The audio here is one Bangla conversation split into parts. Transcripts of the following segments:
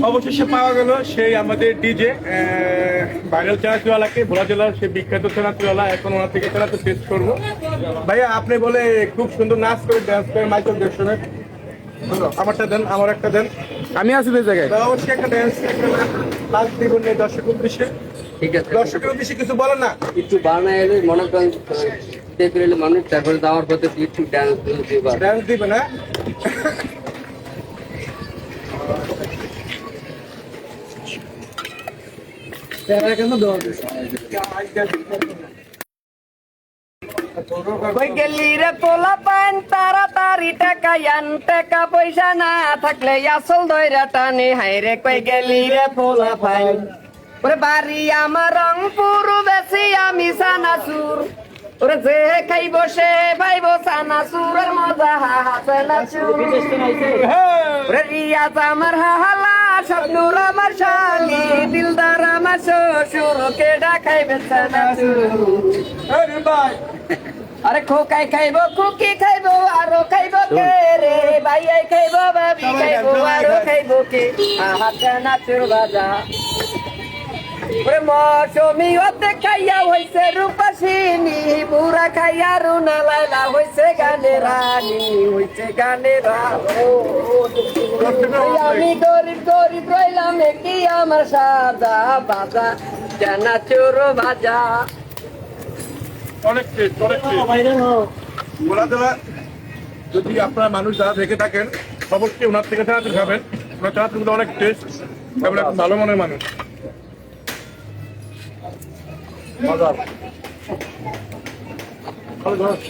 অবশেষে পাওয়া গেল সেই আমাদের ডিজে ভাইরাল চানাচুরওয়ালাকে, ভোলা জেলার সেই বিখ্যাত চানাচুরওয়ালা। এখন ওনার থেকে চানাচুর টেস্ট করবো। ভাইয়া আপনি বলে খুব সুন্দর নাচ করে ডান্স করে মাইকেল জ্যাকসনের, আমারটা দেন, আমার একটা দেন। আমি আছি এই জায়গায়। অবশ্যই একটা ডান্স লাস্ট দিব নেই দর্শক উদ্দেশ্যে। ঠিক আছে, দর্শকের উদ্দেশ্যে কিছু বলেন না। একটু বানায় এলে মনে করেন মানুষ, তারপরে যাওয়ার পথে একটু ডান্স দিবা। ডান্স দিবে না? কই গেলি রে পোলা পান তাড়াতাড়ি টাকা আন, টাকা পয়সা না থাকলে আসল দইরা টানে। হাই রে কই গেলি রে পোলা পান, ওরে বাড়ি আমার রংপুর, বেশি আমি সানাসুর। ওরে যে খাইব সে পাইব সানাসুরের মজা, হাসানাসুর। ওরে রিয়াজ আমার হালা, স্বপ্নুর আমার শালি, দিলদার আমার শ্বশুর, কেডা খাইবে সানাসুর। আরে খোকাই খাইব, খুকি খাইব, আরো খাইব কে রে, ভাইয়াই খাইব, ভাবি খাইব, আরো খাইব কে। হাতে নাচুর বাজা ওরে মৌসুমি ওতে খাইয়া হইছে রূপাসিনী, বুড়া খাইয়া রুনা লাইলা হইছে গানে রানী, হইছে গানে রানী। আমি গরিব গরিব রইলাম কি আমার সাদা বাজা, চানাচুর বাজা। অনেক টেস্ট, অনেক টেস্ট। ভোলা জেলা যদি আপনারা মানুষ যারা থেকে থাকেন অবশ্যই ওনার থেকে চানাচুর খাবেন। ওনার চানাচুরগুলো অনেক টেস্ট এবং একদম ভালো মনের মানুষ।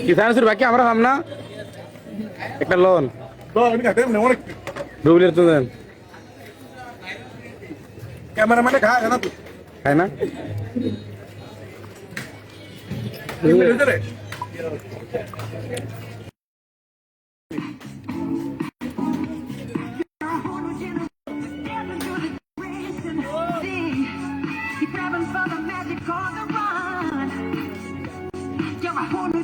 কি চানাচুর বাকি আমরা খাম না, একটা লোন অনেক ডুবলের তো দেন, ক্যামেরাম্যানে খায় না তো, খাই না। Keep grabbing for the magic on the run. You're a whole new